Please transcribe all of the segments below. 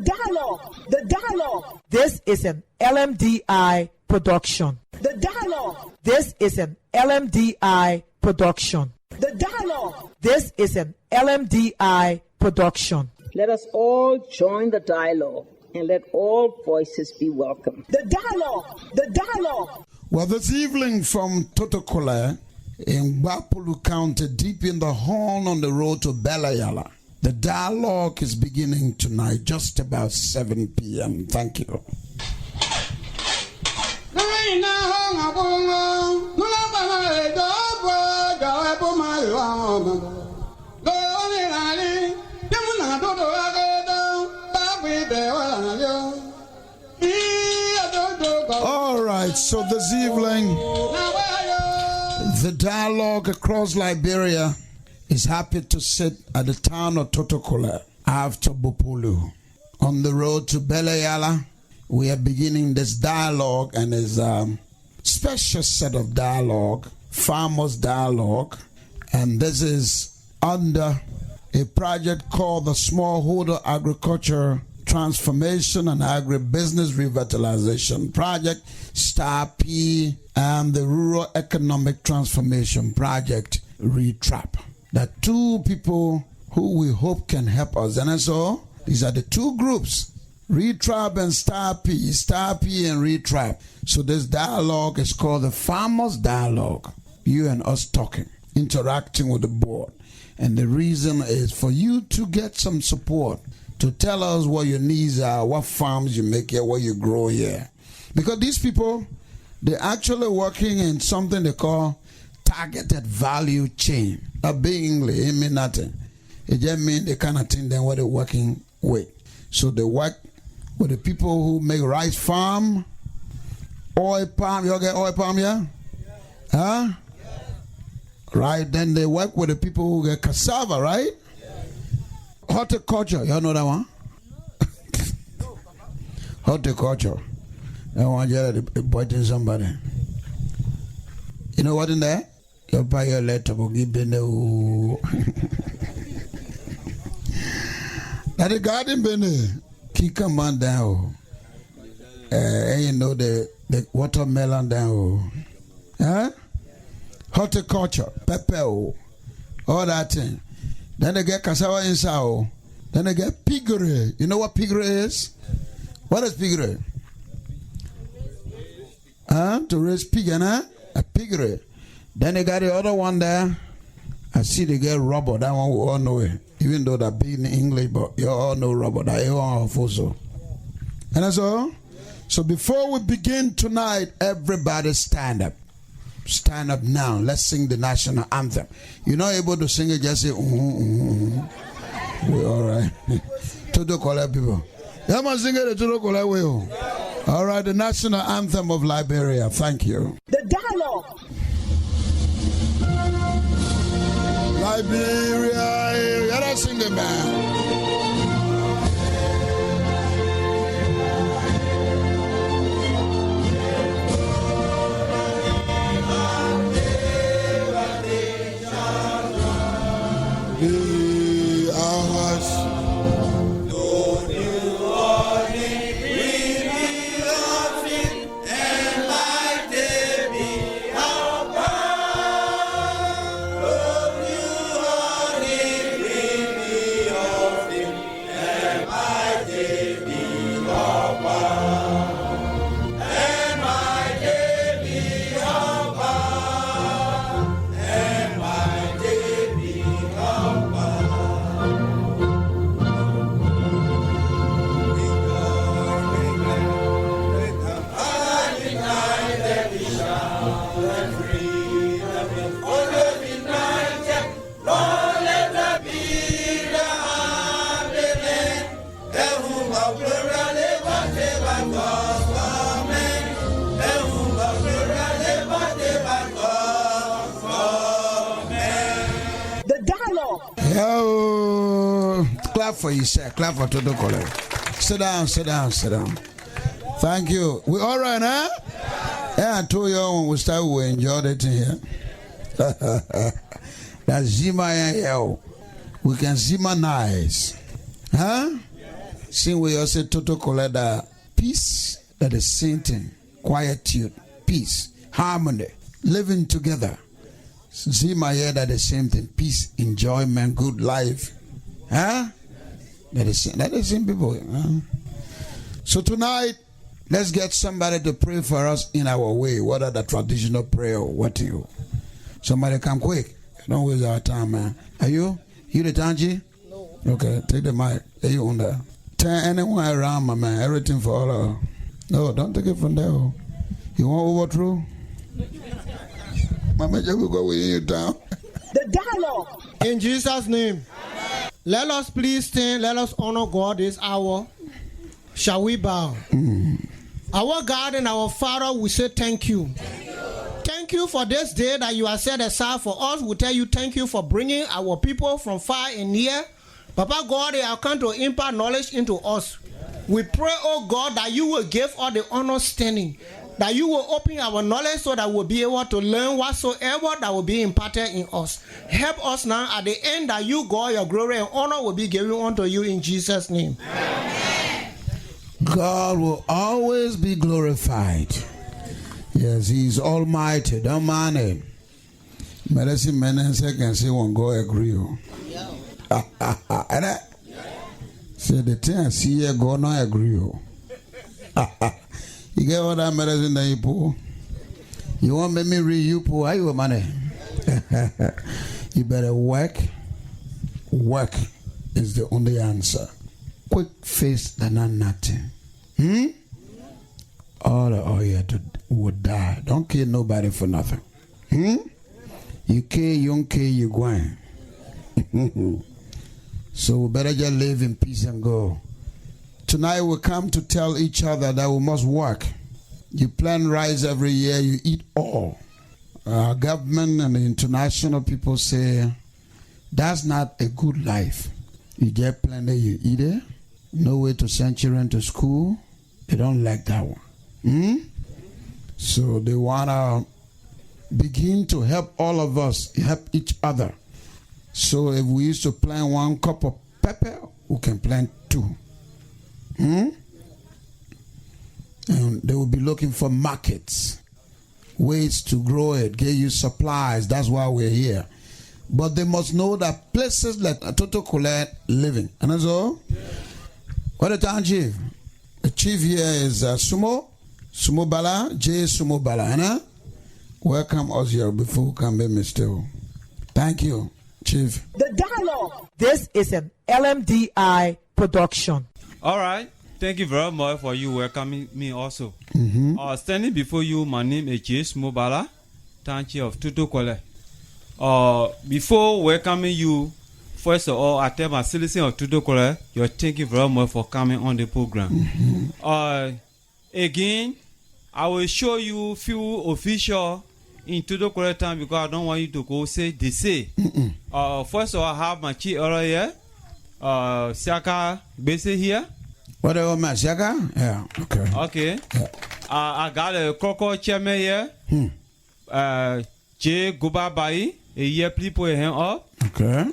The dialogue. This is an LMDI production. The dialogue. This is an LMDI production. The dialogue. This is an LMDI production. Let us all join the dialogue and let all voices be welcome. The dialogue. The dialogue. Well, this evening from Totoquelleh in Gbarpolu County, deep in the horn on the road to Belayala, the dialogue is beginning tonight, just about 7 p.m. Thank you. All right, so this evening, the dialogue across Liberia is happy to sit at the town of Totoquelleh after Gbarpolu. On the road to Belayala, we are beginning this dialogue, and it's a special set of dialogue, farmers dialogue, and this is under a project called the Smallholder Agriculture Transformation and Agribusiness Revitalization Project, STAR-P, and the Rural Economic Transformation Project, RETRAP. There are two people who we hope can help us. And so these are the two groups, RETRAP and STAR-P, STAR-P and RETRAP. So this dialogue is called the Farmers Dialogue. You and us talking, interacting with the board. And the reason is for you to get some support, to tell us what your needs are, what farms you make here, what you grow here. Because these people, they're actually working in something they call targeted value chain. That big English, it means nothing. It just means the kind of thing then what they're working with. So they work with the people who make rice farm, oil palm. You all get oil palm here? Huh? Right, then they work with the people who get cassava, right? Horticulture, y'all know that one? Horticulture. I want you to pointing somebody. You know what in there? You buy your letter, but give me no. Now the garden bene, kick a man down. And you know the watermelon down. Huh? Horticulture, pepper, all that thing. Then they get cassava inside. Then they get piggery. You know what piggery is? What is piggery? To raise pig, a piggery. Then they got the other one there. I see they get rubber. That one we all know it. Even though that big in English, but you all know rubber. That is one also. And that's all. So before we begin tonight, everybody stand up. Stand up now. Let's sing the national anthem. You're not able to sing it, just say, We're all right. Totoquelleh people. You must sing it the Totoquelleh way. All right, the national anthem of Liberia. Thank you. The dialogue. Liberia, you gotta sing it, man. Clap for you, sir. Clap for Totoquelleh. Sit down, sit down, sit down. Thank you. We all right, huh? Yeah, I told you when we start, we enjoyed it in here. That's Zima here. We can Zima nice. Huh? Same way you say Totoquelleh, that peace, that is same thing. Quietude, peace, harmony, living together. See my head, that is same thing. Peace, enjoyment, good life. Huh? That is same people. Huh? So tonight, let's get somebody to pray for us in our way. What are the traditional prayer or what do you? Somebody come quick. Don't waste our time, man. Are you? You the Tanji? No. Okay, take the mic. Are you on there? Tell anyone around, my man. Everything for all. No, don't take it from there. You want overthrow? My man, just go with you down. The dialogue. In Jesus' name, let us please stand. Let us honor God this hour. Shall we bow? Our God and our Father, we say thank you. Thank you for this day that you have set aside for us. We tell you thank you for bringing our people from far and near. Papa God, they have come to impart knowledge into us. We pray, oh God, that you will give us the understanding, that you will open our knowledge so that we'll be able to learn whatsoever that will be imparted in us. Help us now at the end that you, God, your glory and honor will be given unto you in Jesus' name. Amen. God will always be glorified. Yes, He's almighty. Don't mind Him. Medicine men and second say one go agree. Say the thing I see here go not agree. You get all that medicine that you pour? You want me read you pour? How you money? You better work. Work is the only answer. Quick face than nothing. All the oil would die. Don't kill nobody for nothing. You kill, you don't kill, you going. So we better just live in peace and go. Tonight we come to tell each other that we must work. You plant rice every year, you eat all. Our government and the international people say that's not a good life. You get plenty, you eat it. No way to send children to school. They don't like that one. So they want to begin to help all of us, help each other. So if we used to plant 1 cup of pepper, we can plant 2. And they will be looking for markets, ways to grow it, give you supplies. That's why we're here. But they must know that places like Totoquelleh living. And that's all. What the town chief? The chief here is Sumo Bala, J. Sumo Bala. Anna? Welcome us here before we can be mistaken. Thank you, Chief. The dialogue. This is an LMDI production. All right. Thank you very much for you welcoming me also. Standing before you, my name is J. Sumo Bala, town chief of Totoquelleh. Before welcoming you, first of all, I tell my citizens of Totoquelleh, thank you very much for coming on the program. Again, I will show you few officials in Totoquelleh town because I don't want you to go say they say. First of all, I have my chief elder here, Siaka Bese here. What do you want, Siaka? Yeah, okay. Okay. Yeah. I got a Coco chairman here. J. Gbarpolu. Here, please put your hand up. Okay.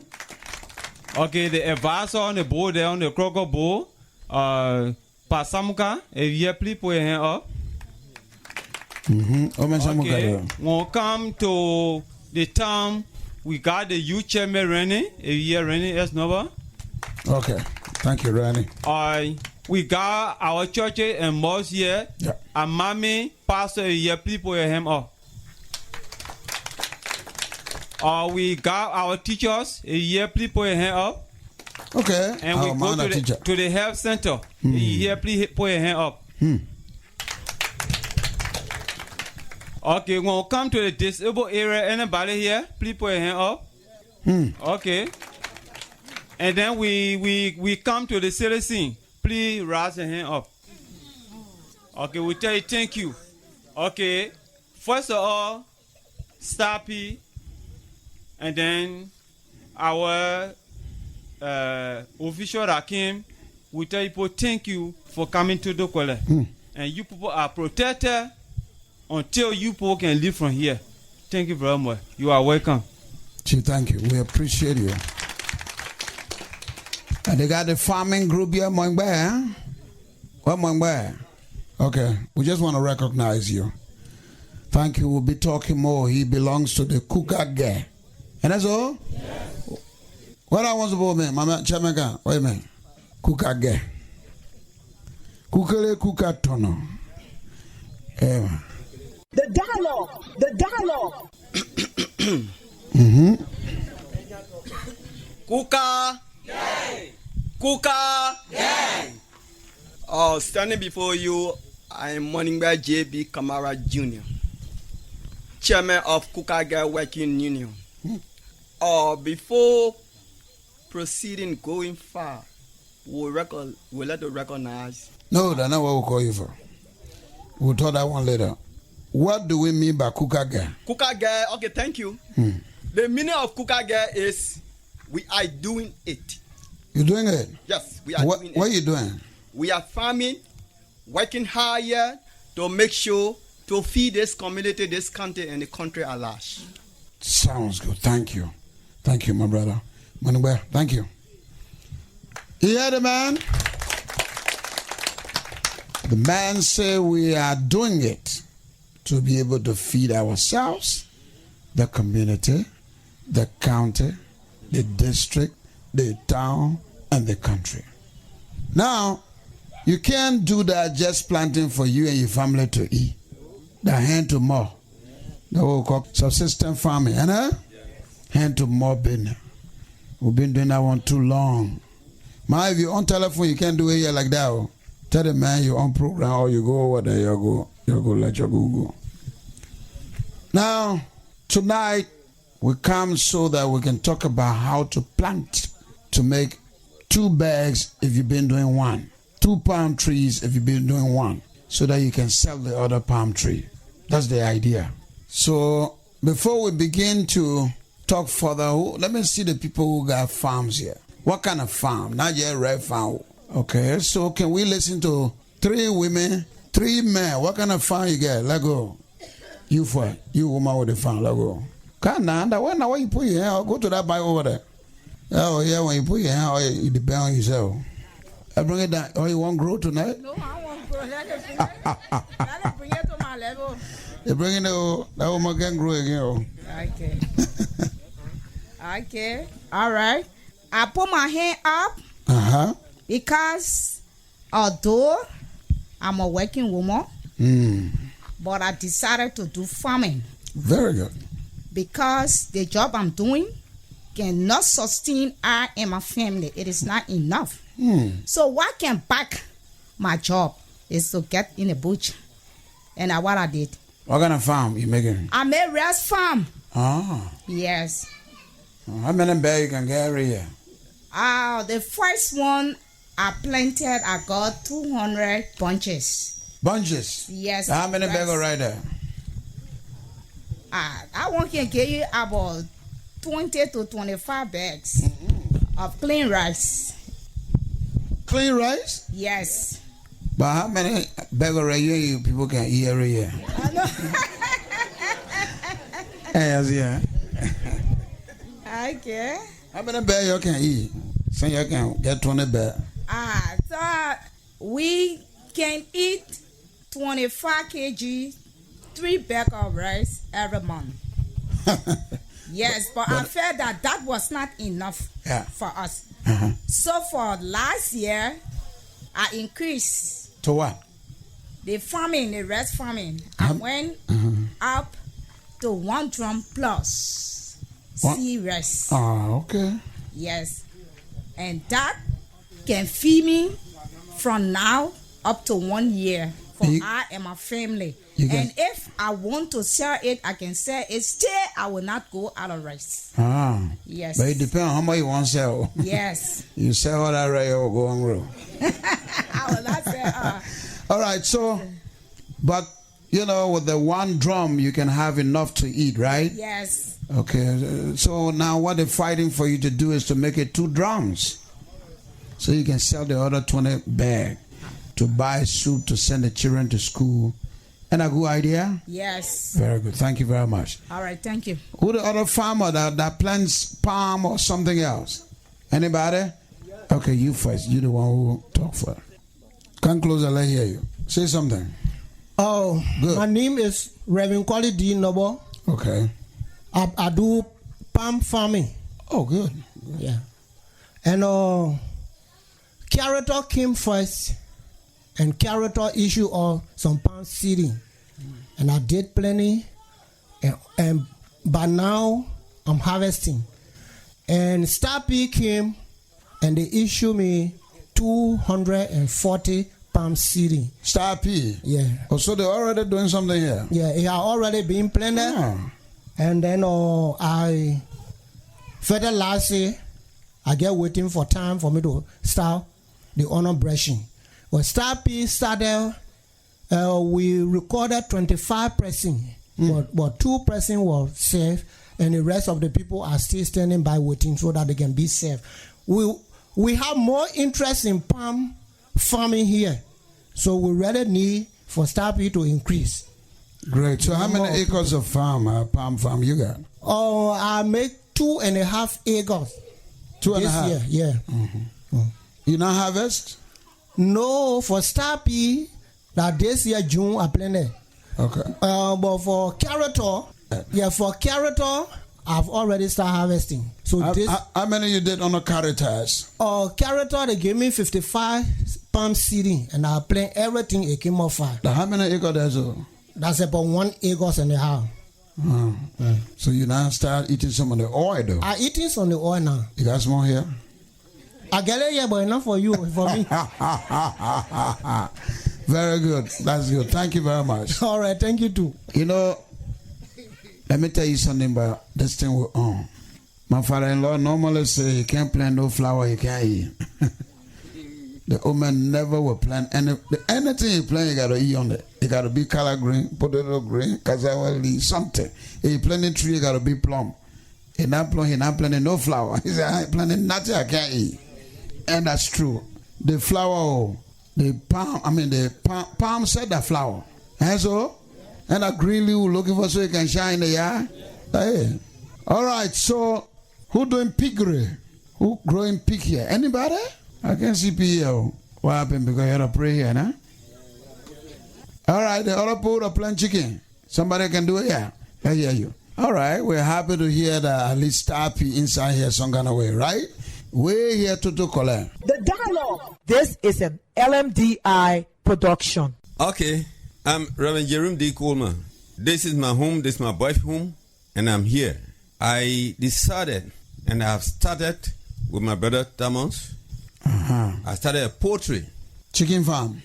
Okay, the advisor on the board there on the Croco board, Pasamuka. Here, please put your hand up. Okay, when we come to the town, we got the youth chairman Rennie. Here, Rennie S. Nova. Okay, thank you, Rennie. We got our churches and mosques here. Yeah. And mommy, pastor here, please put your hand up. We got our teachers here, please put your hand up. Okay. And we go to the health center. Here, please put your hand up. Okay, when we come to the disabled area, anybody here, please put your hand up. Okay. And then we come to the citizen. Please raise your hand up. Okay, we tell you thank you. Okay. First of all, Stappy. And then our official that came, we tell people thank you for coming to Totoquelleh. And you people are protected until you people can live from here. Thank you very much. You are welcome. Chief, thank you. We appreciate you. And they got the farming group here, Moingbe. What Moingbe? Okay, we just want to recognize you. Thank you. We'll be talking more. He belongs to the Totoquelleh. And that's all? Yes. What I want to do, man? Mama Chamega. Wait a minute. Totoquelleh. Kukele Kukatono. The dialogue. The dialogue. Kuka. Yay. Kuka. Yay. Standing before you, I am Moningba J.B. Kamara Jr., Chairman of Totoquelleh Working Union. Before proceeding going far, we'll let to recognize. No, that's not what we'll call you for. We'll talk that one later. What do we mean by Totoquelleh? Totoquelleh, okay, thank you. The meaning of Totoquelleh is we are doing it. You're doing it? Yes, we are doing it. What are you doing? We are farming, working hard here to make sure to feed this community, this country, and the country at large. Sounds good. Thank you. Thank you, my brother. Manube, thank you. You hear the man? The man said we are doing it to be able to feed ourselves, the community, the county, the district, the town, and the country. Now, you can't do that just planting for you and your family to eat. The hand to more. The whole called subsistence farming, hand to more business. We've been doing that one too long. Man, if you're on telephone, you can't do it here like that. Oh. Tell the man you're on program or you go over there, you go let your go. Now, tonight, we come so that we can talk about how to plant to make 2 bags if you've been doing 1. 2 palm trees if you've been doing 1, so that you can sell the other palm tree. That's the idea. So before we begin to talk further, let me see the people who got farms here. What kind of farm? Not yet red farm. Okay, so can we listen to 3 women, 3 men? What kind of farm you get? Let go. You woman with the farm. Let go. Why you put your hand? Go to that bike over there. Oh yeah, when you put your hand, you depend on yourself. I bring it down. Oh, you want to grow tonight? No, I won't grow. Let it bring it to my level. You bring it that woman can grow again. Okay. Okay. All right. I put my hand up because although I'm a working woman, but I decided to do farming. Very good. Because the job I'm doing cannot sustain I and my family. It is not enough. So what can back my job is to get in a bush. And that's what I did. What kind of farm you making? I made rice farm. Oh. Yes. How many bags you can get every year? The first one I planted, I got 200 bunches. Bunches? Yes. How many bags are right there? That one can give you about 20 to 25 bags of clean rice. Clean rice? Yes. But how many bags of rice you people can eat every year? I know. Yes, yeah. Okay. How many bags you can eat? So you can get 20 bags. So we can eat 25 kg, 3 bags of rice every month. Yes, but I felt that was not enough for us. So for last year, I increased. To what? The farming, the rice farming. I went up to 1 drum plus sea rice. Oh, okay. Yes. And that can feed me from now up to 1 year for I and my family. And if I want to sell it, I can sell it. Still, I will not go out of rice. Yes. But it depends on how much you want to sell. Yes. You sell all that rice, you will go on road. I will not sell. All right, so, but, with the 1 drum, you can have enough to eat, right? Yes. Okay, so now what they're fighting for you to do is to make it 2 drums. So you can sell the other 20 bags to buy soup to send the children to school. And a good idea? Yes. Very good. Thank you very much. All right, thank you. Who the other farmer that plants palm or something else? Anybody? Yes. Okay, you first. You the one who talk first. Come closer, let hear you. Say something. Oh, good. My name is Reverend Quali D. Noble. Okay. I do palm farming. Oh, good. Yeah. And character came first, and character issue of some palm seeding. And I did plenty, and by now I'm harvesting. And Star P came, and they issued me 240 palm seeding. Star P? Yeah. Oh, so they're already doing something here? Yeah, it had already been planted. Oh. And then I further last year, I get waiting for time for me to start the honor brushing. When Star P started, we recorded 25 pressing, but 2 pressing were saved, and the rest of the people are still standing by waiting so that they can be saved. We have more interest in palm farming here, so we really need for Star P to increase. Great. So how many acres of palm farm you got? Oh, I make 2.5 acres. 2.5? This year, yeah. Mm-hmm. You not harvest? No, for Star P, that this year June I planted. Okay. But for character, I've already started harvesting. So how many you did on the Caritas? Character, they gave me 55 palm seeding, and I plant everything. It came off 5. How many acres there's? That's about 1.5 acres. So you now start eating some of the oil though? I eating some of the oil now. You got some more here? I get it here, but enough for you, for me. Very good. That's good. Thank you very much. All right, thank you too. You know, let me tell you something about this thing we're on. My father-in-law normally say he can't plant no flower he can't eat. The old man never will plant anything he plant, you gotta eat on it. It gotta be color green, potato green, cassava leaf, something. If you plant a tree, it gotta be plum. He not planting no flower. He said, I ain't planting nothing I can't eat. And that's true. The flower, the palm said that flower. And so, and a green leaf looking for so it can shine in the yard. Hey. All right, so who doing piggery? Who growing pig here? Anybody? I can see PL. What happened? Because you had to pray here, nah? All right, the other people are playing chicken. Somebody can do it, yeah. I hear you. All right, we're happy to hear that at least Star P inside here some kind of way, right? We're here to Totoquelleh. The dialogue. This is an LMDI production. Okay, I'm Reverend Jerome D. Coleman. This is my home, this is my wife's home, and I'm here. I decided, and I've started with my brother Thomas. I started a poultry. Chicken farm.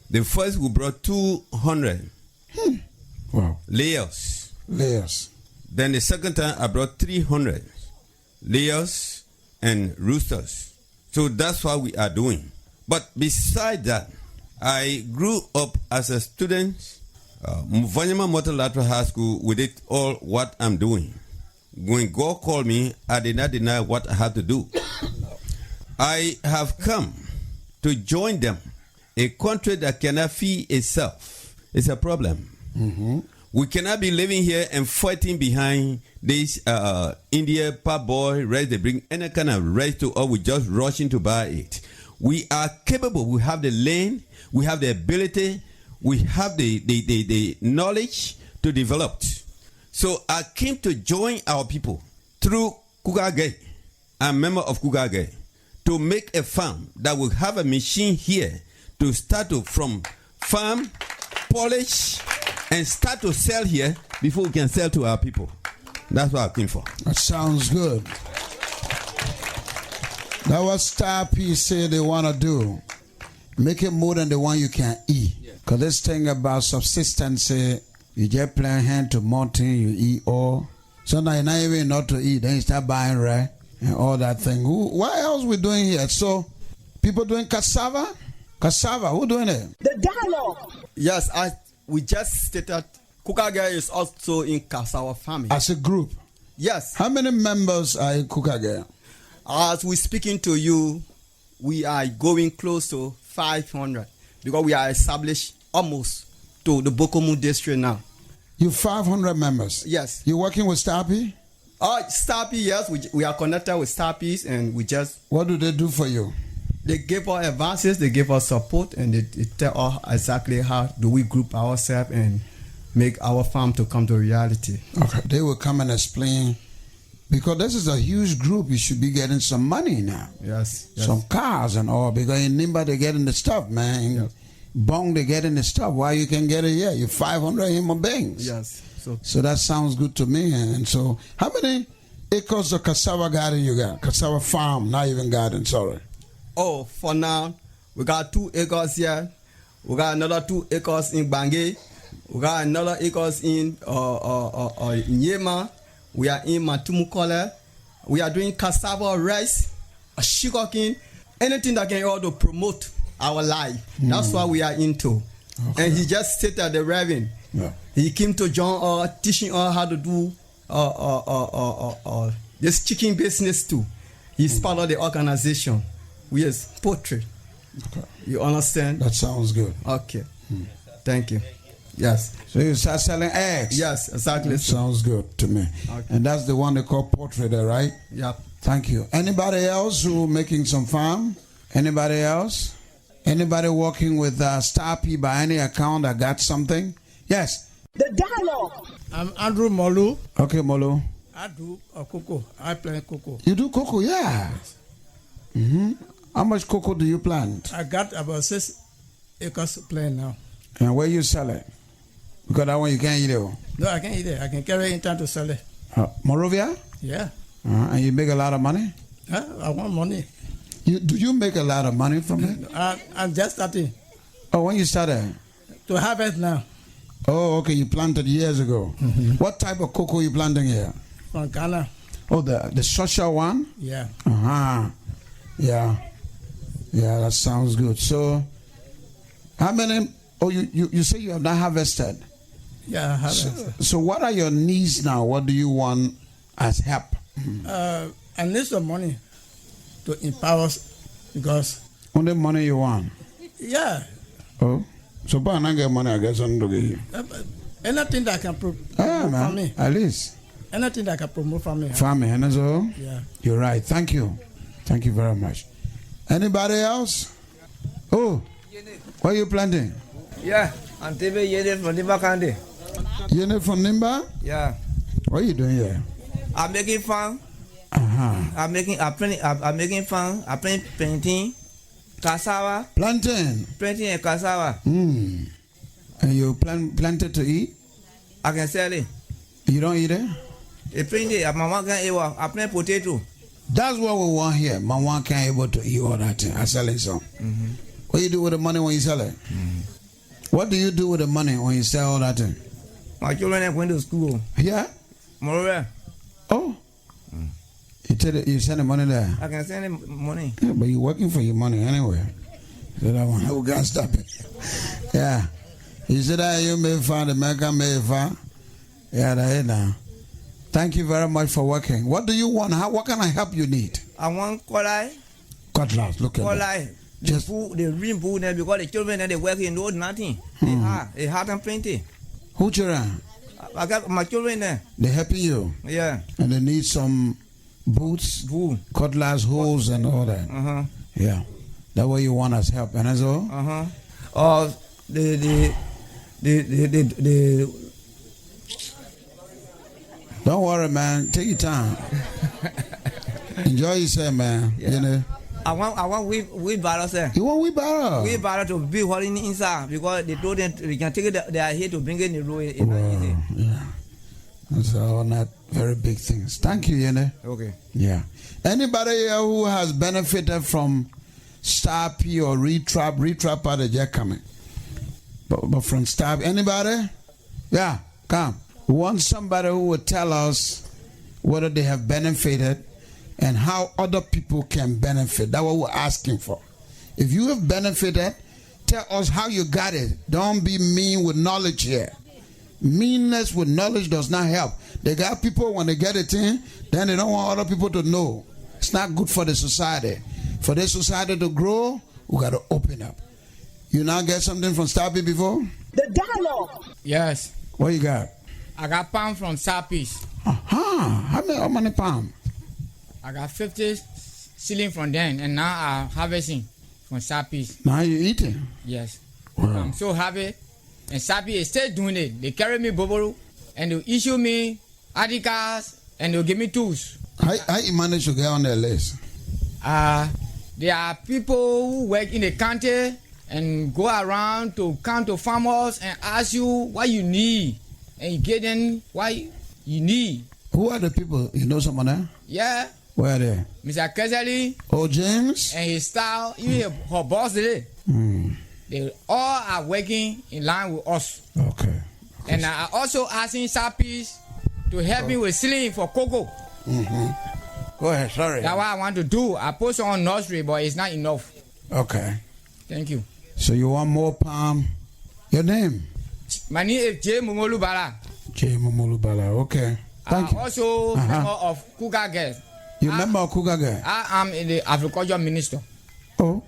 The first we brought 200 wow. layers. Then the second time I brought 300 layers and roosters. So that's what we are doing. But beside that, I grew up as a student, Mvanyama Multilateral High School. We did all what I'm doing. When God called me, I did not deny what I had to do. I have come to join them. A country that cannot feed itself is a problem. Mm-hmm. We cannot be living here and fighting behind this India parboil rice. They bring any kind of rice to us. We just rushing to buy it. We are capable. We have the land. We have the ability. We have the knowledge to develop. So I came to join our people through Kugage. I'm a member of Kugage, to make a farm that will have a machine here to start from farm, polish, and start to sell here before we can sell to our people. That's what I came for. That sounds good. That what Star P said they want to do. Make it more than the one you can eat. Because this thing about subsistence, you just plant hand to mountain, you eat all. So now you're not even not to eat. Then you start buying right and all that thing. What else we doing here? So people doing cassava? Cassava, who doing it? The dialogue. Yes, we just stated Kukage is also in cassava farming. As a group? Yes. How many members are in Kukage? As we're speaking to you, we are going close to 500 because we are established almost to the Bokomu district now. You 500 members? Yes. You working with Star P? Star P, yes, we are connected with Star Ps, and we just. What do they do for you? They give us advances, they give us support, and they tell us exactly how do we group ourselves and make our farm to come to reality. Okay. They will come and explain, because this is a huge group. You should be getting some money now. Yes. Some cars and all, because in Nimba they getting the stuff, man. Yes. Bong they getting the stuff. Why you can get it here? You're 500 human beings. Yes. So that sounds good to me. And so, how many acres of cassava garden you got? Cassava farm, not even garden, sorry. Oh, for now, we got 2 acres here. We got another 2 acres in Bangui. We got another acres in Nyema. We are in Totoquelleh. We are doing cassava, rice, sugarcane, anything that can help to promote our life. That's what we are into. Okay. And he just stated the Reverend. Yeah. He came to join us, teaching us how to do this chicken business too. He's part of the organization. Yes, poultry. Okay. You understand? That sounds good. Okay. Thank you. Yes. So you start selling eggs? Yes, exactly. That sounds good to me. Okay. And that's the one they call poultry there, right? Yep. Thank you. Anybody else who making some farm? Anybody else? Anybody working with Star P by any account that got something? Yes. The dialogue. I'm Andrew Molu. Okay, Molu. I do cocoa. I plant cocoa. You do cocoa, yeah. Yes. How much cocoa do you plant? I got about 6 acres plant now. And where you sell it? Because that one you can't eat it. No, I can't eat it. I can carry it in time to sell it. Morovia? Yeah. And you make a lot of money? I want money. Do you make a lot of money from it? I'm just starting. Oh, when you started? To harvest now. Oh, okay. You planted years ago. What type of cocoa you planting here? From Ghana. Oh, the social one? Yeah. Yeah. Yeah, that sounds good. So, how many? Oh, you say you have not harvested? Yeah, I harvested. So what are your needs now? What do you want as help? I need some money to empower us because. Only money you want? Yeah. Oh, so if I don't get money, I get something to give you. Anything that can promote for me. At least. Anything that can promote for me. Farming, and so? Yeah. You're right. Thank you. Thank you very much. Anybody else? Oh, what are you planting? Yeah, I'm taking Yene from Nimba County. Yene from Nimba? Yeah. What are you doing here? I'm making fun. I'm making fun. I'm playing painting, cassava. Planting and cassava. And you planted to eat? I can sell it. You don't eat it? I plant it. My mom can't eat. I plant potato. That's what we want here. My one can't able to eat all that thing. I sell it some. What do you do with the money when you sell it? What do you do with the money when you sell all that thing? My children are going to school. Yeah? Moreover. Oh. You send the money there? I can send the money. Yeah, but you're working for your money anyway. So that one, we can't stop it. Yeah. You said that you may find America may find. Yeah, that is now. Thank you very much for working. What do you want? What kind of help you need? I want kolai. Cutlass, look at that. Just the rim pool there because the children they work in know nothing. They hard and plenty. Who children? I got my children there. They helping you? Yeah. And they need some boots, cutlass, holes, and all that. Yeah. That way you want us help, and as well. Don't worry, man. Take your time. Enjoy yourself, man. Yeah. You know. I want wheelbarrow, sir. You want wheelbarrow? Wheelbarrow to be holding inside because they told them they can take it. They are here to bring it in the road. It's not easy. Yeah. That's all not very big things. Thank you, Yene. Okay. Yeah. Anybody here who has benefited from Star P or RETRAP? RETRAP are the jack coming. But from Star P, anybody? Yeah, come. We want somebody who will tell us whether they have benefited and how other people can benefit. That's what we're asking for. If you have benefited, tell us how you got it. Don't be mean with knowledge here. Meanness with knowledge does not help. They got people, when they get it in, then they don't want other people to know. It's not good for the society. For the society to grow, we got to open up. You now get something from Star P before? The dialogue. Yes. What you got? I got palm from Southeast. How many palm? I got 50 ceiling from them, and now I'm harvesting from Southeast. Now you eating? Yes. Wow. I'm so happy. And Southeast is still doing it. They carry me Gbarpolu, and they issue me ID cards, and they'll give me tools. How you manage to get on their list? There are people who work in the county and go around to come to farmers and ask you what you need, and you get them what you need. Who are the people? You know someone there? Yeah. Where are they? Mr. Kesely. Oh, James? And his style, even her boss today. They all are working in line with us. Okay. And I also asking Southeast to help me with sealing for cocoa. Go ahead, sorry. That's what I want to do. I post on nursery, but it's not enough. Okay. Thank you. So you want more palm? Your name? My name is J. Momolubala. J. Momolubala, okay. Thank you. Also member of Kuga Girls. You member of Kuga Girls? I am the agriculture minister. Oh.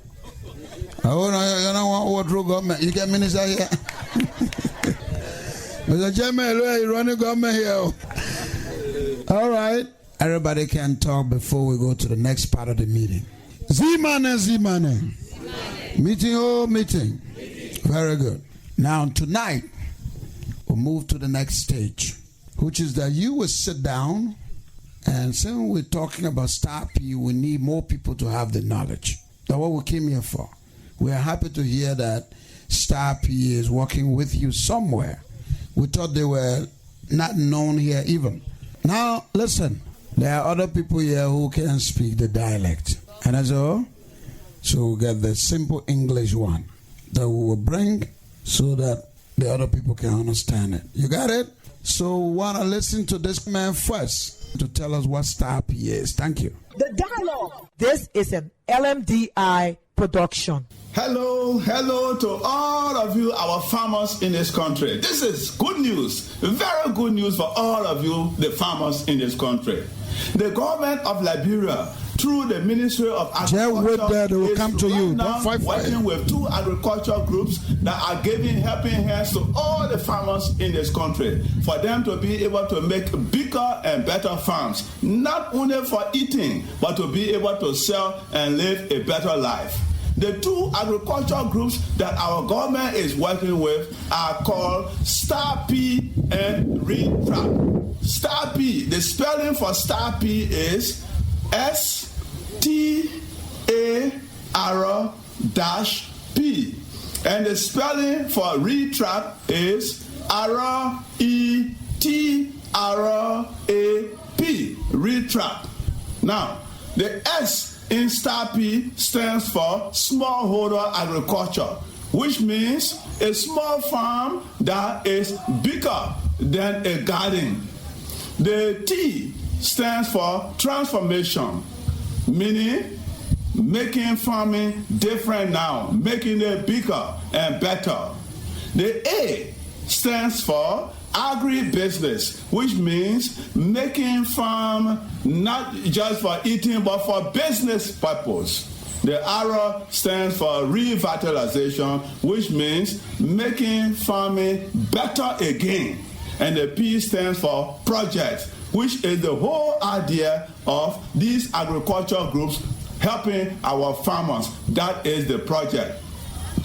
Oh, no, you don't want wardrobe government. You get minister here. Mr. Chairman, you running government here. All right. Everybody can talk before we go to the next part of the meeting. Z-Mane. Meeting. Very good. Now, tonight, we'll move to the next stage, which is that you will sit down, and since we're talking about Star P, we need more people to have the knowledge. That's what we came here for. We are happy to hear that Star P is working with you somewhere. We thought they were not known here even. Now, listen, there are other people here who can speak the dialect. And that's all. So we'll get the simple English one that we will bring so that the other people can understand it. You got it? So we want to listen to this man first to tell us what Star P is. Thank you. The dialogue. This is an LMDI production. Hello to all of you, our farmers in this country. This is good news, very good news for all of you, the farmers in this country. The government of Liberia, through the Ministry of Agriculture, will come to you. Working with 2 agriculture groups that are giving helping hands to all the farmers in this country for them to be able to make bigger and better farms, not only for eating, but to be able to sell and live a better life. The 2 agriculture groups that our government is working with are called Star P and RETRAP. Star P, the spelling for Star P is STAR-P, and the spelling for RETRAP is RETRAP, RETRAP. Now, the S in Star P stands for smallholder agriculture, which means a small farm that is bigger than a garden. The T stands for transformation, meaning making farming different now, making it bigger and better. The A stands for agribusiness, which means making farm not just for eating but for business purpose. The R stands for revitalization, which means making farming better again. And the P stands for project, which is the whole idea of these agriculture groups helping our farmers. That is the project.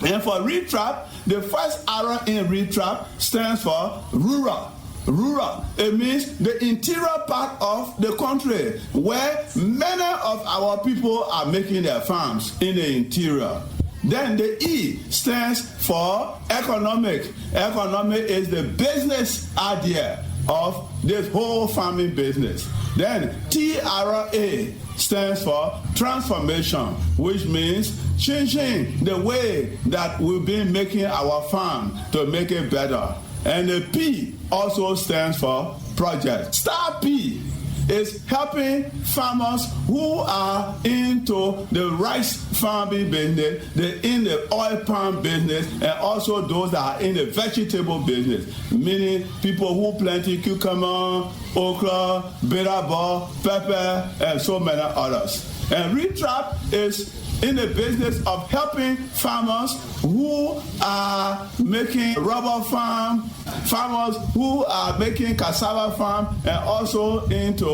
And for RETRAP, the first R in RETRAP stands for rural. Rural. It means the interior part of the country where many of our people are making their farms in the interior. Then the E stands for economic. Economic is the business idea of this whole farming business. Then TRA stands for transformation, which means changing the way that we've been making our farm to make it better. And the P also stands for project. Star P is helping farmers who are into the rice farming business, in the oil palm business, and also those that are in the vegetable business, meaning people who plant cucumber, okra, bitter ball, pepper, and so many others. And RETRAP is in the business of helping farmers who are making rubber farm, farmers who are making cassava farm, and also into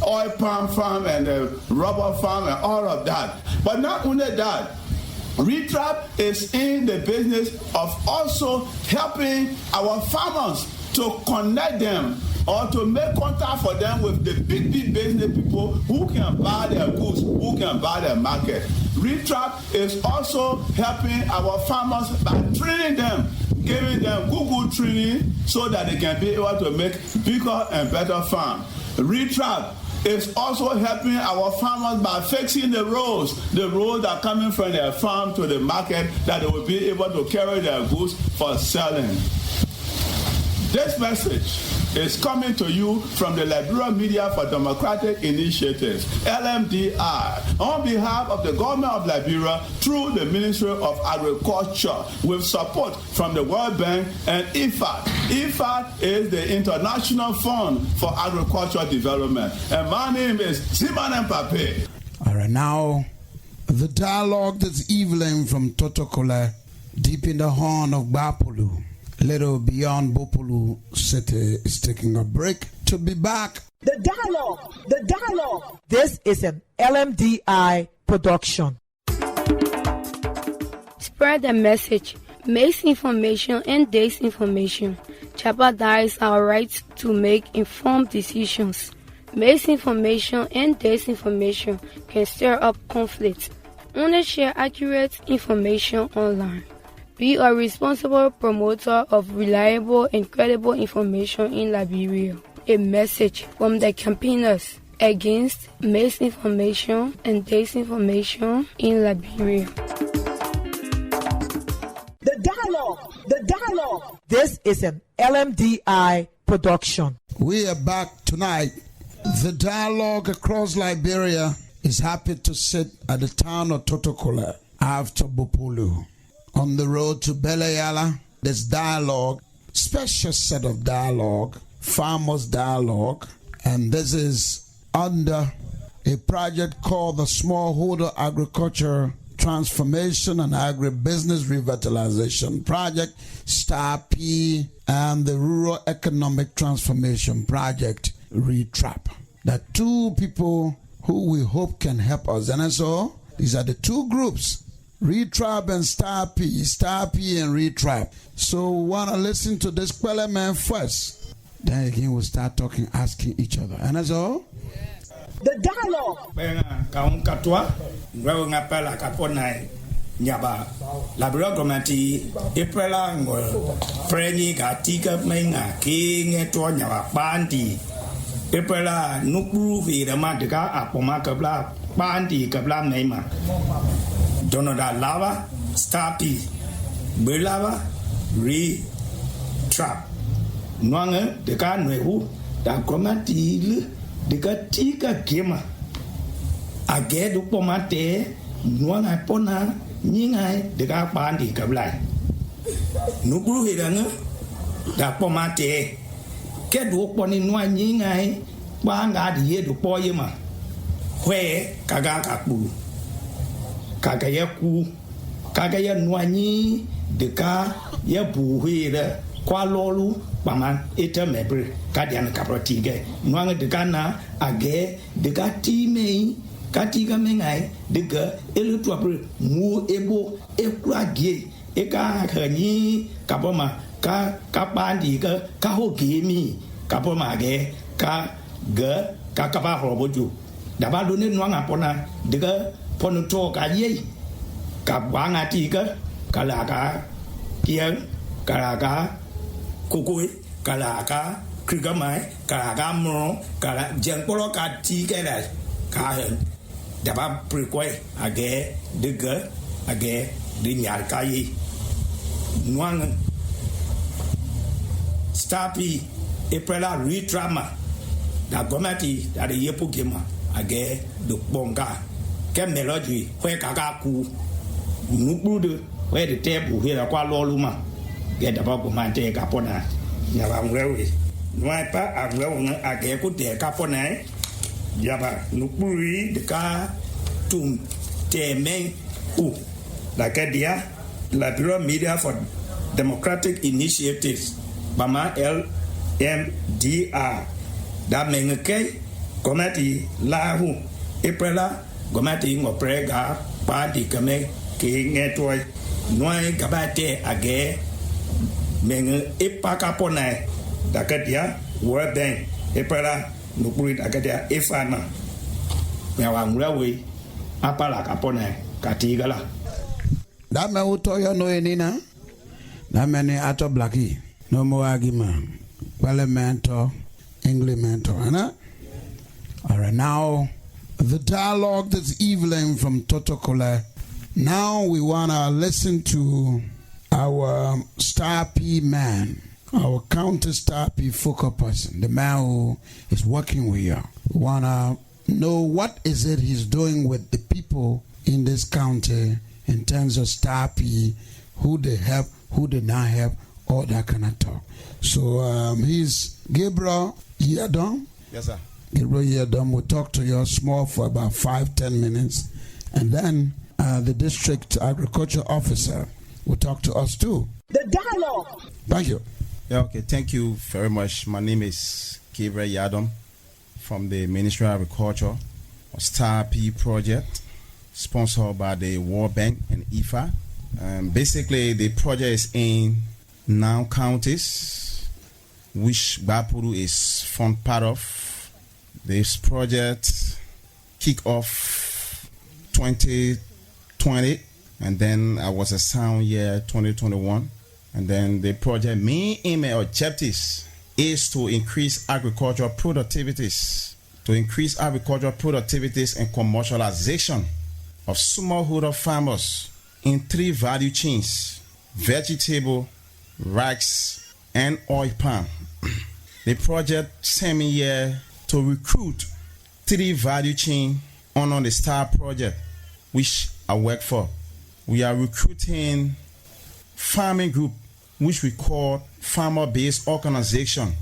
oil palm farm and rubber farm and all of that. But not only that, RETRAP is in the business of also helping our farmers to connect them or to make contact for them with the big business people who can buy their goods, who can buy their market. RETRAP is also helping our farmers by training them, giving them good training so that they can be able to make bigger and better farm. RETRAP is also helping our farmers by fixing the roads that are coming from their farm to the market, that they will be able to carry their goods for selling. This message is coming to you from the Liberia Media for Democratic Initiatives, LMDI, on behalf of the government of Liberia through the Ministry of Agriculture, with support from the World Bank and IFAD. IFAD is the International Fund for Agricultural Development. And my name is Simon Mpape. All right, now the dialogue this evening from Totoquelleh, deep in the horn of Gbarpolu, little beyond Gbarpolu City, is taking a break. To be back. The dialogue. This is an LMDI production. Spread the message. Misinformation and disinformation jeopardize our right to make informed decisions. Misinformation and disinformation can stir up conflict. Only share accurate information online. Be a responsible promoter of reliable and credible information in Liberia. A message from the campaigners against misinformation and disinformation in Liberia. The dialogue. This is an LMDI production. We are back tonight. The dialogue across Liberia is happy to sit at the town of Totoquelleh after Gbarpolu. On the road to Belayala, there's dialogue, special set of dialogue, farmers dialogue, and this is under a project called the Smallholder Agriculture Transformation and Agribusiness Revitalization Project, Star P, and the Rural Economic Transformation Project, RETRAP. There are two people who we hope can help us. And so these are the two groups, RETRAP and Star P and RETRAP. So we want to listen to this Totoquelleh man first. Then again we'll start talking, asking each other. And that's all? The dialogue. Nyaba Labrador Gomati Epela Preni Gatika Menga King Eto Nyaba Bandi Epela Nukru Vidamadika Apoma Kabla Bandi Kabla Nema Donoda Lava Stapi Belava RETRAP Nwanga Deka Nwehu Da Gomati Deka Tika Gema Agedu Pomate Nwanga Pona Ningai deka bandi kablai nukuru hiranga da pomate ke du poni nwa ningai banga di du poyema hwe kaga kapu kaga yaku kaga ya nwa ni deka ya bu hira kwa lolu paman eta mebre kadian kaprotige nwa deka na age deka timei Katiga mengai dega elu tu apre mu ebo ekurage eka khani kapoma ka bandi ka hogemi kapoma ge ka kapa horoboju daba do ne nwanga pona dega ponu to ka ye ka banga ti ka kala ka kian kala ka kokoi kala ka krigamai kala ka mo kala jengpolo ka ti ke la ka hen Daba prequay age dega age dinyar kai nuang stapi epela retrama da gomati da yepo gema age do bonga ke melody hwe kaka ku nubudu hwe de tebu hwe kwa loluma ge daba gomante ka pona ya ba ngrewe nuai pa agrewe age ku de ka pona Yaba nukuri deka tum Temeng U. Like dia Liberia Media for Democratic Initiatives. Bama LMDI. Da mengeke komati lahu epela komati ngoprega padi kame ke ngetoi noi kabate age meng epakapona da kadia World Bank epela nupuri da kadia IFAD ma nyawangula we apala kapona katigala da me uto yo no enina da me ni ato blackie no mo agima parliamento Englimento, Anna. All right, now the dialogue this evening from Totoquelleh. Now we want to listen to our Star P man, our counter Star P focal person, the man who is working with you. We want to know what is it he's doing with the people in this county in terms of Star P, who they have, who they not have, all that kind of talk. So he's Gabriel Yadom. Yes, sir. Gabriel Yadom will talk to you small for about 5-10 minutes, and then the district agriculture officer will talk to us too. The dialogue. Thank you. Yeah, okay. Thank you very much. My name is Gabriel Yadom from the Ministry of Agriculture, a Star P project sponsored by the World Bank and IFAD. Basically, the project is in 9 counties, which Gbarpolu is part of. This project kicked off 2020, and then I was assigned year 2021. And then the project main aim and objectives is to increase agricultural productivities, and commercialization of smallholder farmers in 3 value chains: vegetable, rice, and oil palm. The project sent me here to recruit 3 value chain on the STAR project, which I work for. We are recruiting farming group, which we call farmer-based organization.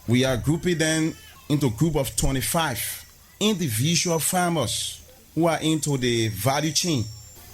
We are grouping them into a group of 25 individual farmers who are into the value chain: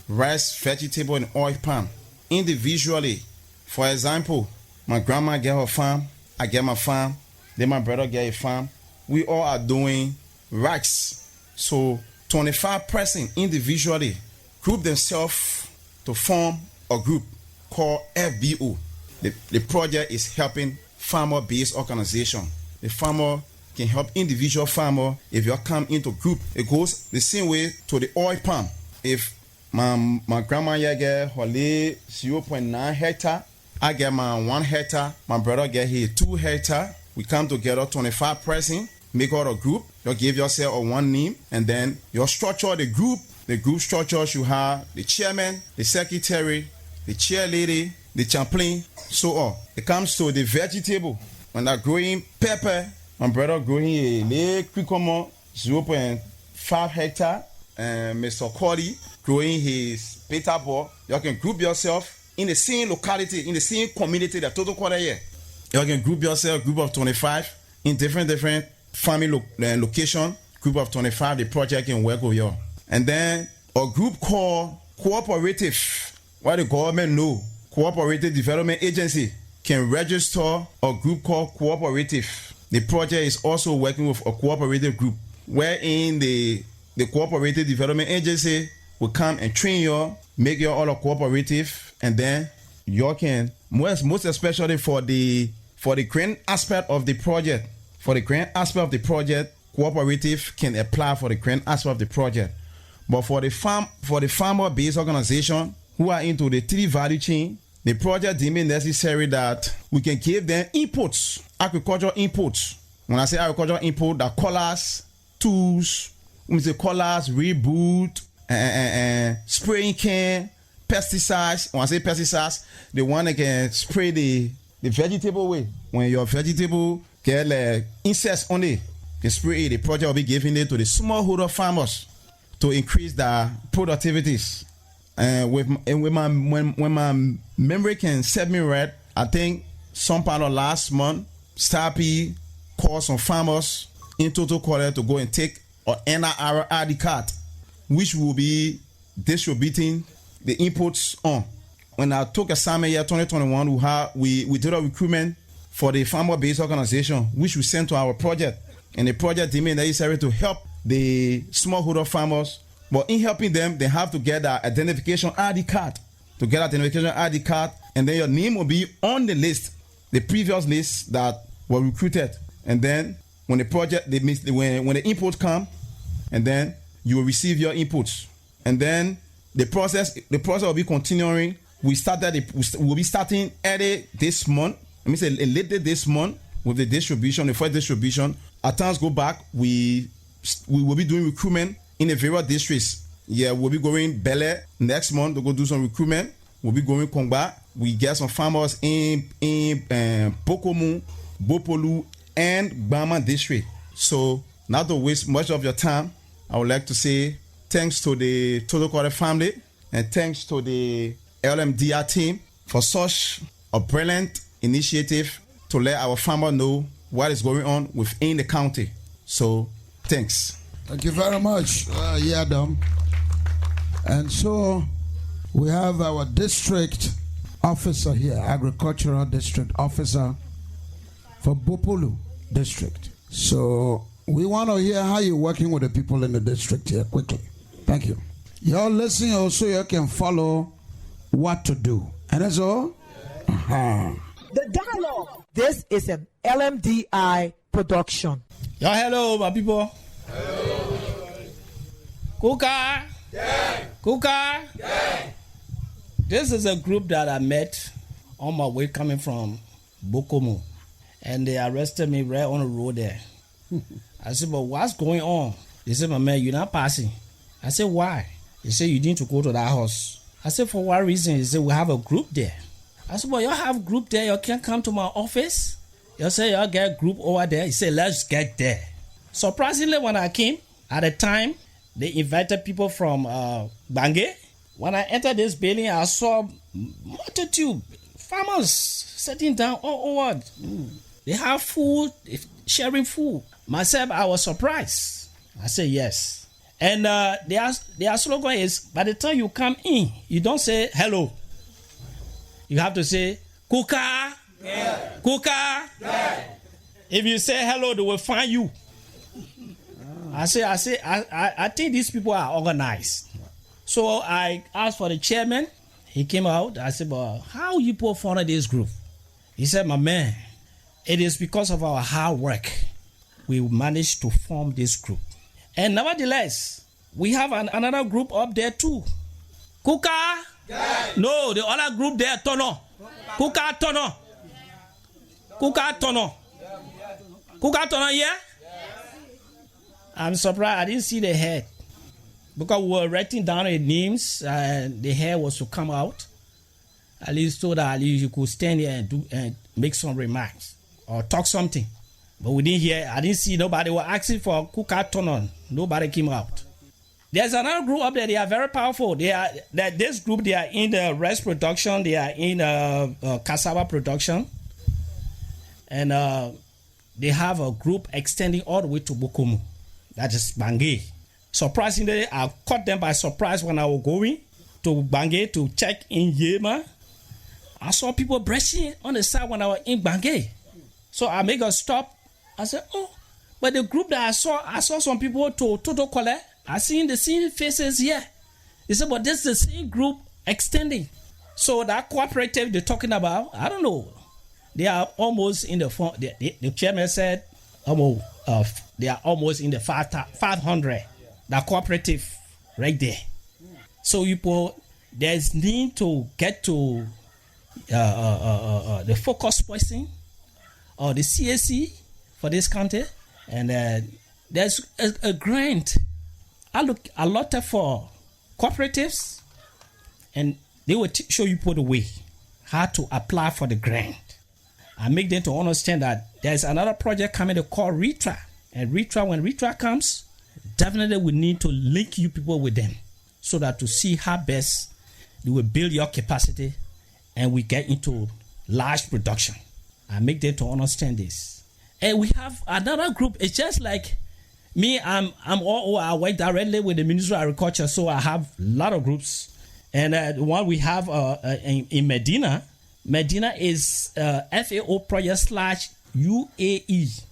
rice, vegetable, and oil palm. Individually, for example, my grandma get her farm, I get my farm, then my brother get a farm. We all are doing rice. So 25 persons individually group themselves to form a group called FBO. The project is helping farmer-based organization. The farmer can help individual farmer. If you come into group, it goes the same way to the oil palm. If my grandma here get her 0.9 hectare, I get my 1 hectare, my brother get his 2 hectare. We come together, 25 persons, make out a group. You give yourself a 1 name, and then you structure the group. The group structure should have the chairman, the secretary, the chair lady, the chaplain, so on. It comes to the vegetable. When I'm growing pepper, my brother growing a cucumber, 0.5 hectare, and Mr. Cody growing his beta ball. You can group yourself in the same locality, in the same community that Totoquelleh here. You can group yourself, group of 25, in different farming location, group of 25, the project can work with you. And then a group called cooperative, what the government know, cooperative development agency, can register a group called cooperative. The project is also working with a cooperative group, wherein the cooperative development agency will come and train you, make you all a cooperative, and then you can, most especially for the grant aspect of the project. For the grant aspect of the project, cooperative can apply for the grant aspect of the project. But for the farmer-based organization who are into the 3 value chain, the project deemed necessary that we can give them inputs, agricultural inputs. When I say agricultural input, the colors, tools, colors, reboot, spraying can, pesticides. When I say pesticides, the one that can spray the vegetable way. When your vegetable get insects on it, you can spray it. The project will be giving it to the smallholder farmers to increase the productivities. When my memory can set me right, I think some part of last month, Star P called some farmers in Totoquelleh to go and take an NRID card, which will be distributing the inputs on. When I took assignment year 2021, we did a recruitment for the farmer-based organization, which we sent to our project. And the project deemed necessary to help the smallholder farmers. But in helping them, they have to get an identification ID card. To get identification ID card, and then your name will be on the list, the previous list that were recruited. And then when the project, when the input come, and then you will receive your inputs. And then the process will be continuing. We'll be starting early this month. I mean, later this month with the distribution, the first distribution. As times go back, we will be doing recruitment in the various districts. Yeah, we'll be going Bele next month to go do some recruitment. We'll be going Kongba. We get some farmers in Pokomu, Gbarpolu, and Gbarma district. So, not to waste much of your time, I would like to say thanks to the Totoquelleh family and thanks to the LMDI team for such a brilliant initiative to let our farmers know what is going on within the county. So, thanks. Thank you very much, Yadam. And so we have our district officer here, agricultural district officer for Gbarpolu district. So we want to hear how you're working with the people in the district here quickly. Thank you. You're listening also, you can follow what to do. And that's all? Uh-huh. The dialogue. This is an LMDI production. Yeah, hello, my people. Hello. Kuka. Yeah. Kuka. Yeah. This is a group that I met on my way coming from Bokomo. And they arrested me right on the road there. I said, but what's going on? They said, my man, you're not passing. I said, why? They said, you need to go to that house. I said, for what reason? They said, we have a group there. I said, well, y'all have a group there. You can't come to my office. Y'all say y'all get a group over there. He said, let's get there. Surprisingly, when I came, at the time, they invited people from Bangui. When I entered this building, I saw multitude farmers sitting down all over. They have food, sharing food. Myself, I was surprised. I said yes. And their slogan is, by the time you come in, you don't say hello. You have to say, Kuka, yeah. Kuka. Yeah. If you say hello, they will find you. I think these people are organized. So I asked for the chairman. He came out. I said, but how you people formed this group? He said, my man, it is because of our hard work we managed to form this group. And nevertheless, we have another group up there too. Kuka? Yeah. No, the other group there, Tono. Kuka Tono. Kuka Tono. Kuka Tono, yeah? I'm surprised I didn't see the head. Because we were writing down the names and the hair was to come out. At least so that at least you could stand here and make some remarks or talk something. But we didn't hear, I didn't see nobody were asking for Kuka Tonon. Nobody came out. There's another group up there, they are very powerful. This group, they are in the rice production, they are in cassava production. And they have a group extending all the way to Bokomo. That is Bangui. Surprisingly, I caught them by surprise when I was going to Bangui to check in Yema. I saw people brushing on the side when I was in Bangui. So I make a stop. I said, oh, but the group that I saw some people to Totoquelleh. I seen the same faces here. They said, but this is the same group extending. So that cooperative they're talking about, I don't know. They are almost in the form. The chairman said, they are almost in the 500. That cooperative right there. So people, there's need to get to the focus person or the CAC for this county, and there's a grant allotted for cooperatives, and they will show you the way how to apply for the grant. I make them to understand that there's another project coming to call RETRAP, and RETRAP, when RETRAP comes, definitely we need to link you people with them so that to see how best they will build your capacity and we get into large production. I make them to understand this. And we have another group. It's just like Me, I work directly with the Ministry of Agriculture, so I have a lot of groups. And one we have in Medina is FAO project /UAE.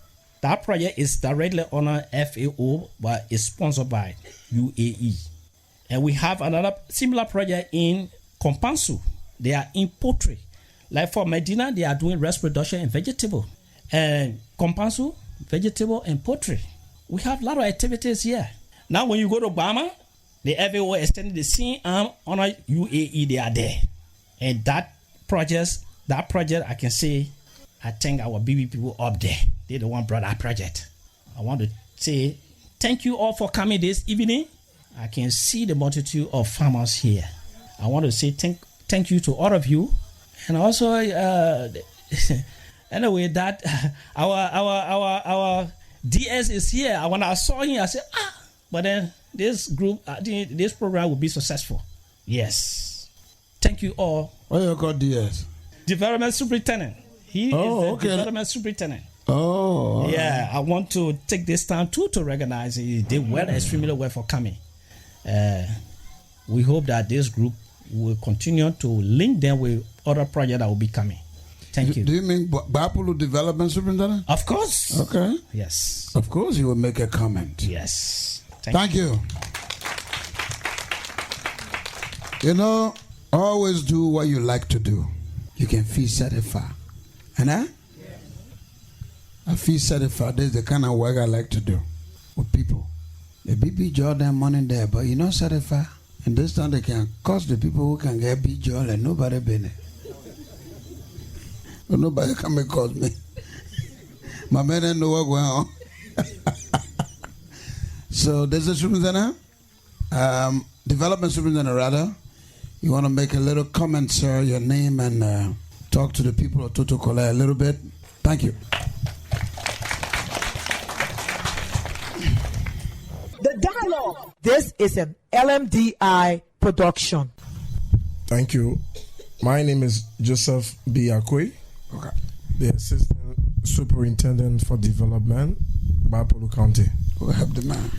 That project is directly under FAO, but it's sponsored by UAE. And we have another similar project in Gbarpolu. They are in poultry. Like for Medina, they are doing rice production and vegetable. And Gbarpolu, vegetable and poultry. We have a lot of activities here. Now, when you go to Bama, the FAO extended the same arm on UAE. They are there, and that project, I can say, I think our BB people up there, they're the one brought that project. I want to say thank you all for coming this evening. I can see the multitude of farmers here. I want to say thank you to all of you, and also anyway that our DS is here. When I saw him, I said, but then this group, this program will be successful. Yes. Thank you all. What you call DS? Development Superintendent. He is the Development Superintendent. Oh. Yeah, I want to take this time to recognize he did well, extremely well for coming. We hope that this group will continue to link them with other projects that will be coming. Thank you. Do you mean Gbarpolu Development Superintendent? Of course. Okay. Yes. Of course, you will make a comment. Yes. Thank you. You know, always do what you like to do. You can feel satisfied. And I feel satisfied. This is the kind of work I like to do with people. The BB job, them money there, but you know satisfied. And this time they can cost the people who can get big job and nobody been it. But nobody come and call me. My man didn't know what going on. So there's a superintendent, development superintendent rather. You want to make a little comment, sir, your name, and talk to the people of Totoquelleh a little bit. Thank you. The dialogue. This is an LMDI production. Thank you. My name is Joseph B. Akwe, the Assistant Superintendent for Development, Gbarpolu County. We'll help the man.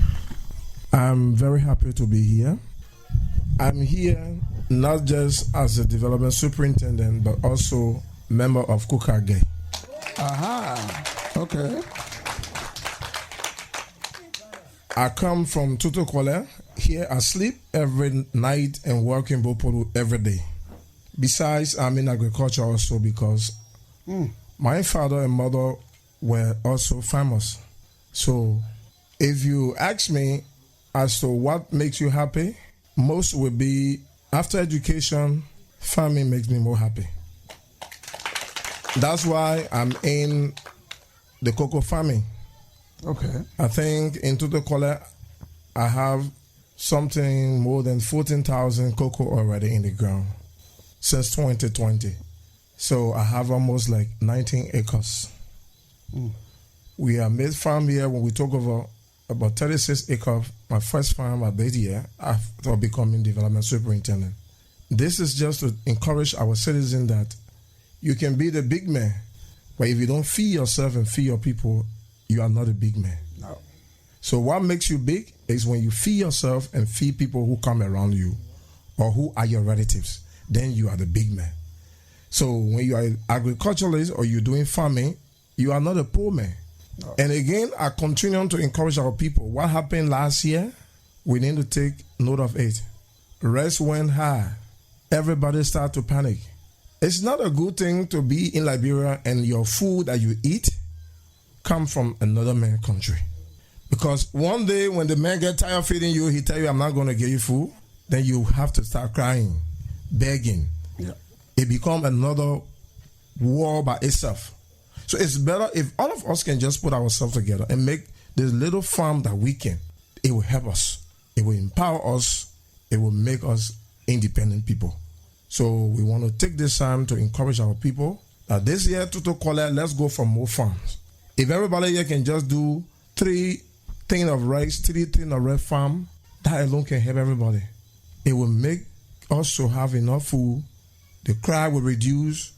I'm very happy to be here. I'm here not just as a development superintendent, but also member of Totoquelleh. Aha. Okay. I come from Totoquelleh. Here I sleep every night and work in Gbarpolu every day. Besides, I'm in agriculture also because my father and mother were also farmers. So if you ask me as to what makes you happy, most will be after education, farming makes me more happy. That's why I'm in the cocoa farming. Okay. I think in Totoquelleh, I have something more than 14,000 cocoa already in the ground since 2020. So I have almost like 19 acres. We are made farm here when we took over about 36 acres. My first farm at this year after becoming development superintendent. This is just to encourage our citizens that you can be the big man, but if you don't feed yourself and feed your people, you are not a big man. No. So what makes you big is when you feed yourself and feed people who come around you or who are your relatives. Then you are the big man. So when you are an agriculturalist or you're doing farming, you are not a poor man. No. And again, I continue to encourage our people. What happened last year, we need to take note of it. Rice went high. Everybody started to panic. It's not a good thing to be in Liberia and your food that you eat come from another man's country. Because one day when the man gets tired of feeding you, he tell you, I'm not going to give you food. Then you have to start crying, begging. Yeah. It becomes another war by itself. So it's better if all of us can just put ourselves together and make this little farm that we can. It will help us. It will empower us. It will make us independent people. So we want to take this time to encourage our people that this year, Totoquelleh, let's go for more farms. If everybody here can just do 3 things of rice, 3 things of red farm, that alone can help everybody. It will make us to have enough food. The crime will reduce.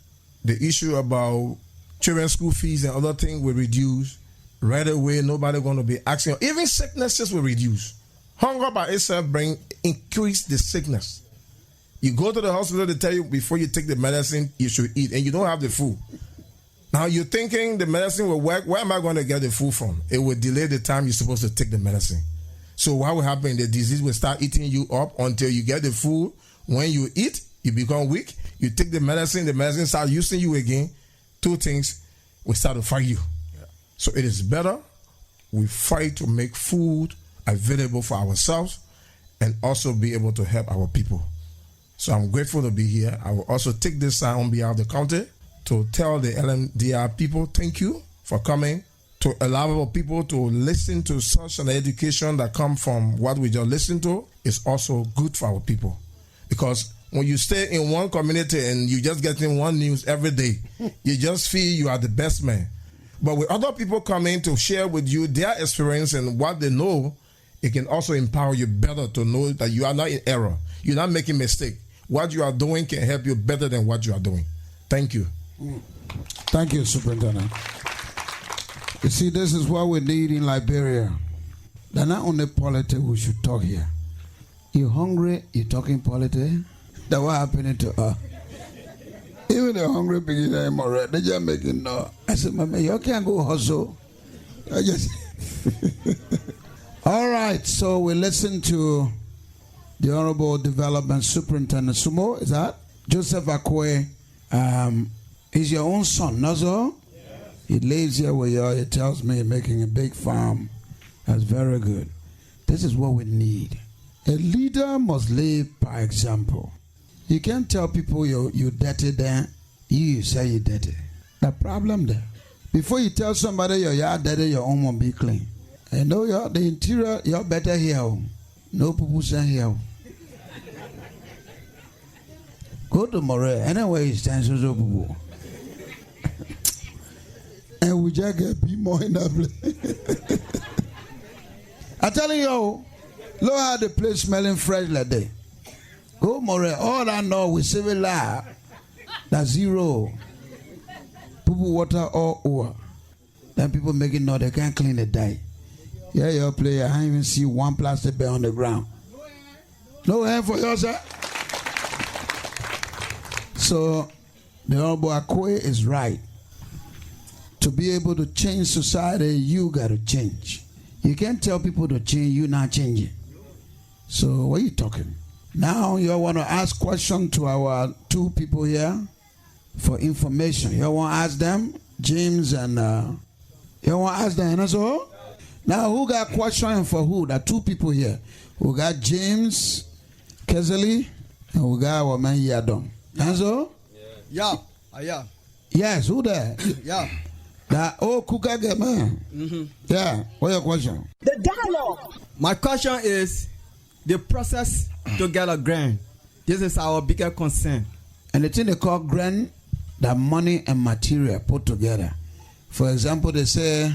The issue about children's school fees and other things will reduce. right away. Nobody going to be asking. Even sicknesses will reduce. Hunger by itself increase the sickness. You go to the hospital, they tell you before you take the medicine, you should eat, and you don't have the food. Now you're thinking the medicine will work. Where am I going to get the food from? It will delay the time you're supposed to take the medicine. So what will happen? The disease will start eating you up until you get the food. When you eat, you become weak. You take the medicine start using you again. Two things will start to fight you. Yeah. So it is better we fight to make food available for ourselves and also be able to help our people. So I'm grateful to be here. I will also take this time on behalf of the county to tell the LMDI people, thank you for coming, to allow our people to listen to such an education that comes from what we just listened to is also good for our people. Because when you stay in one community and you just getting one news every day, you just feel you are the best man. But with other people coming to share with you their experience and what they know, it can also empower you better to know that you are not in error. You're not making mistake. What you are doing can help you better than what you are doing. Thank you. Thank you, Superintendent. You see, this is what we need in Liberia. They're not only politics we should talk here. You're hungry, you're talking politics. That's what happening to her. Even the hungry people anymore, they just making no. I said, Mama, you can't go hustle. I just all right, so we listen to the Honorable Development Superintendent Sumo, is that? Joseph Akwe, he's your own son, not so? Yes. He lives here with you. He tells me he's making a big farm. That's very good. This is what we need. A leader must live by example. You can't tell people you're dirty there. You say you're dirty. The problem there. Before you tell somebody your yard dirty, your own will be clean. And know the interior, you're better here. No people say here. Go to Moray. Anyway, it's time to go. And we just get more in that place. I'm telling you, look how the place smelling fresh like that. Go Moray. All I know with civil law, that's zero. People water all over. Then people make it know they can't clean the die. Yeah, your player. I even see one plastic bag on the ground. No hand for yourself. So the Honorable Akwe is right. To be able to change society, you got to change. You can't tell people to change, you not changing. So what are you talking? Now you want to ask questions to our two people here for information. You want to ask them, James and you want to ask them, that's all? Now who got question for who? There are two people here. We got James Kezeli and we got our man Yadom. That's all? Yeah. Yeah. Yes, who there? Yeah. That Kukage man. Mm-hmm. Yeah. What's your question? The dialogue. My question is the process to get a grant. This is our biggest concern. And the thing they call grant, that money and material put together. For example, they say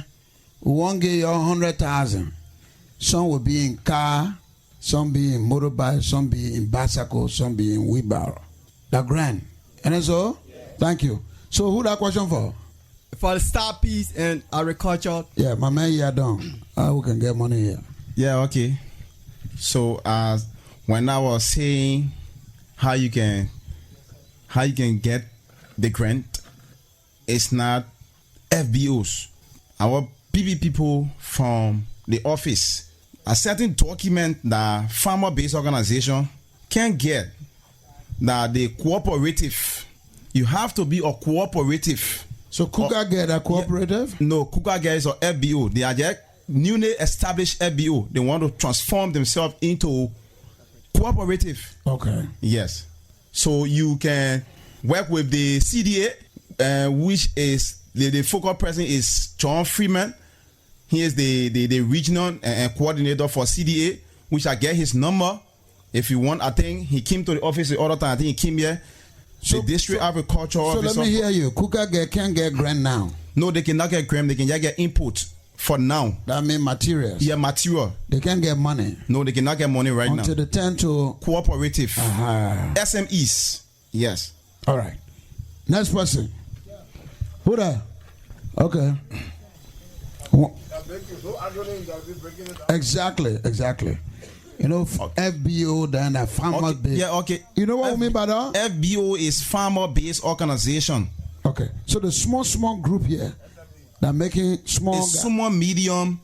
we won't give you 100,000. Some will be in car, some be in motorbike, some be in bicycle, some be in wheelbarrow. The grant. And that's all? Yeah. Thank you. So who that question for? For the star piece and agriculture. Yeah, my man here done. How we can get money here? Yeah, okay. So when I was saying how you can get the grant, it's not FBOs. Our PB people from the office, a certain document that farmer-based organization can get, that the cooperative, you have to be a cooperative. So Kuka get a cooperative? Yeah, no, Kuka get is a FBO. They are just newly established FBO. They want to transform themselves into cooperative. Okay. Yes. So you can work with the CDA, which is the focal person is John Freeman. He is the regional coordinator for CDA, which I get his number. If you want, I think he came to the office the other time. I think he came here. So, the district agriculture officer. So let me hear you. Kuka can't get grant now. No, they cannot get grant. They can just get input for now. That means materials. Yeah, material. They can't get money. No, they cannot get money right now. Until they turn to cooperative. SMEs. Yes. All right. Next person. Who there? Okay. Exactly. You know, FBO, then a farmer base. Yeah, okay. You know what I mean by that? FBO is farmer-based organization. Okay. So the small group here that making small. It's small, medium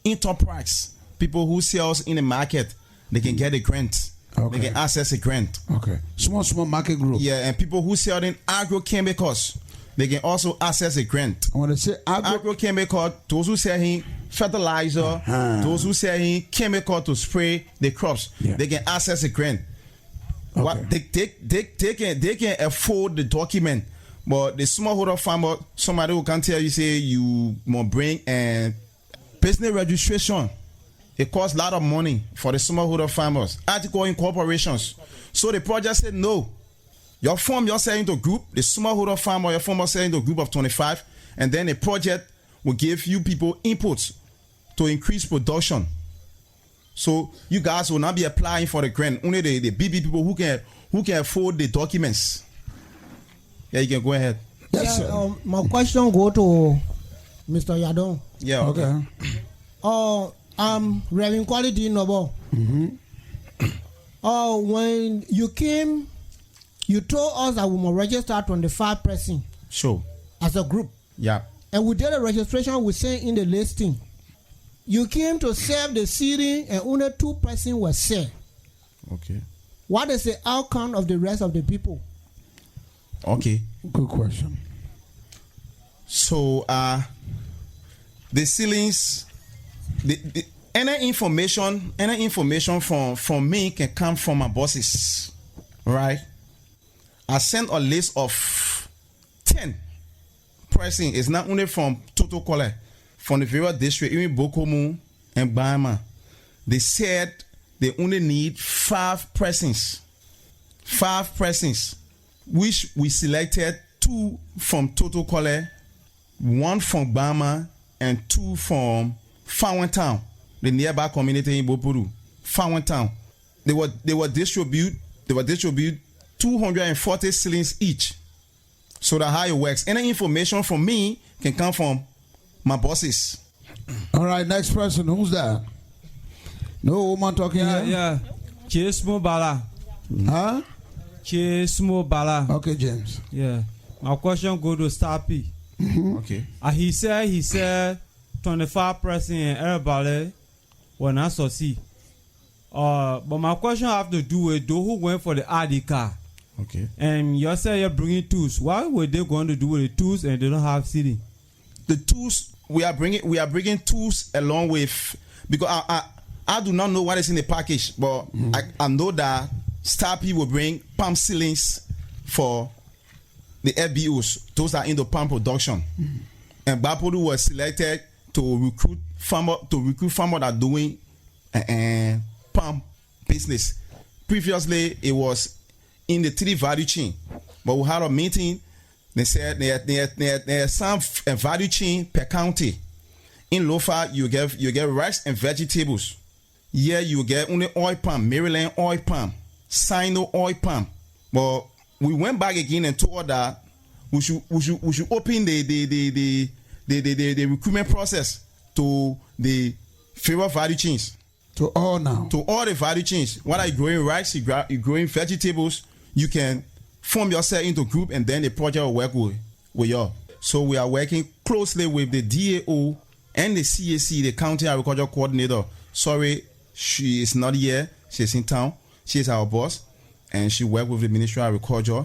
enterprise. People who sells in the market, they can get a grant. Okay. They can access a grant. Okay. Small market group. Yeah, and people who sell in agrochemicals, they can also access a grant. I want to say agrochemical, those who sell in fertilizer, those who sell in chemical to spray the crops, they can access a grant. Okay. What they can afford the document, but the smallholder farmer, somebody who can tell you, say you must bring a business registration. It costs a lot of money for the smallholder farmers, article incorporations. So the project said no. Your form you're selling to a group, the smallholder farmer, your form you're selling to a group of 25, and then the project will give you people inputs to increase production. So you guys will not be applying for the grant. Only the big people who can afford the documents. Yeah, you can go ahead. Yes, sir. My question go to Mr. Yadon. Yeah, okay. Reverend Quality Noble. When you came, you told us that we must register 25 person. Sure. As a group. Yeah. And we did a registration, we say in the listing. You came to serve the city and only 2 persons were served. Okay. What is the outcome of the rest of the people? Okay. Good question. So the ceilings, any information from me can come from my bosses, right? I sent a list of 10 persons. It's not only from Totoquelleh, from the various districts, even Bokomu and Bama. They said they only need 5 persons. 5 persons, which we selected 2 from Totoquelleh, 1 from Bama, and 2 from Town, the nearby community in Gbarpolu. Town. They were distribute 240 ceilings each. So that's how it works. Any information from me can come from my bosses. All right, next person. Who's that? No woman talking here? Yeah. Chesmo Bala. Huh? Chesmo Bala. Okay, James. Yeah. My question go to Stapi. Okay. He said 25 person in everybody will not succeed. But my question have to do with those who went for the ID card. Okay. And you said you're bringing tools. Why were they going to do with the tools and they don't have seating? The tools we are bringing tools along with, because I do not know what is in the package, but I know that Stapi will bring pump ceilings for the FBOs. Those are in the pump production. And Gbarpolu was selected to recruit farmers that are doing pump business. Previously, it was in the 3 value chain, but we had a meeting. They said there are some value chain per county. In Lofa, you get rice and vegetables. Here you get only oil palm, Maryland oil palm, Sino oil palm. But we went back again and told that we should open the recruitment process to the favorite value chains. To all now. To all the value chains. Whether you're growing rice, you're growing vegetables, you can form yourself into a group and then the project will work with you. So we are working closely with the DAO and the CAC, the County Agriculture Coordinator. Sorry, she is not here. She's in town. She is our boss. And she worked with the Ministry of Agriculture.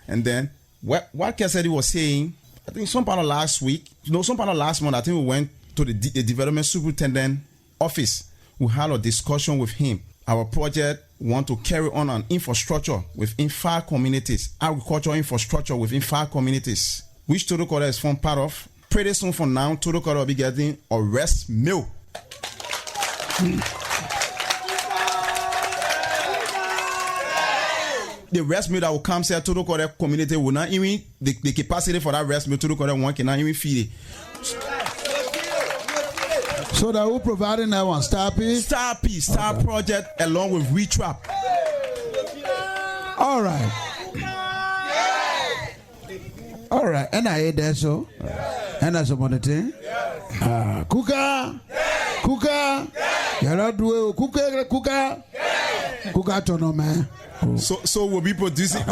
And then what Cassidy was saying, I think some part of last month, I think we went to the Development Superintendent office. We had a discussion with him. Our project want to carry on an infrastructure within 5 communities, agricultural infrastructure within 5 communities, which Totoquelleh is formed part of. Pretty soon from now, Totoquelleh will be getting a rice mill. The rice mill that will come to Totoquelleh community will not even, the capacity for that rice mill, Totoquelleh one cannot even feed it. So that we're providing that one, Star okay. Project along with RETRAP. All right. And I hear that so. And that's some other thing. Kuka. Kuka. Yara duwe kuka. Kuka tono man. So we'll be producing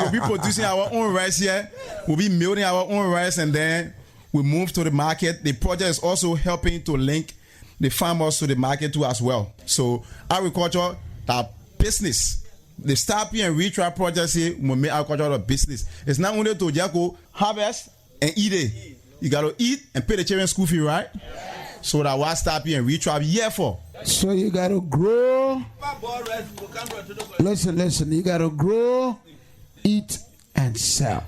our own rice here. We'll be milling our own rice, and then we move to the market. The project is also helping to link the farmers to the market too as well. So agriculture, that business. The STARP and RETRAP project here will make agriculture a business. It's not only to just go harvest and eat it. You gotta eat and pay the children school fee, right? So that what STARP and RETRAP here for. So you gotta grow. Listen. You gotta grow, eat, and sell.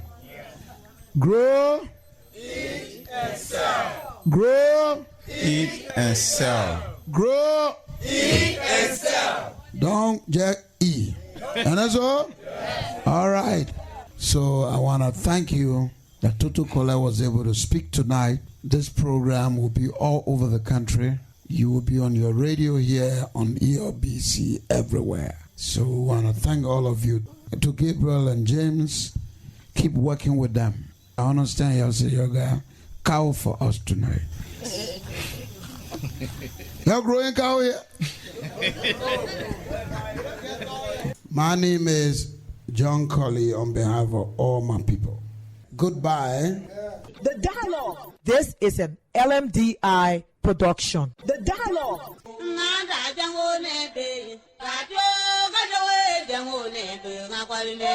Grow, eat, and sell. Grow, eat, and sell. Grow, eat, and sell. Don't just eat. And that's all? All right. So I want to thank you that Totoquelleh was able to speak tonight. This program will be all over the country. You will be on your radio here, on ELBC, everywhere. So we want to thank all of you. To Gabriel and James, keep working with them. I understand y'all say you're going to cow for us tonight. Y'all growing cow here? My name is John Colley on behalf of all my people. Goodbye. The dialogue. This is an LMDI production. The dialogue. Radio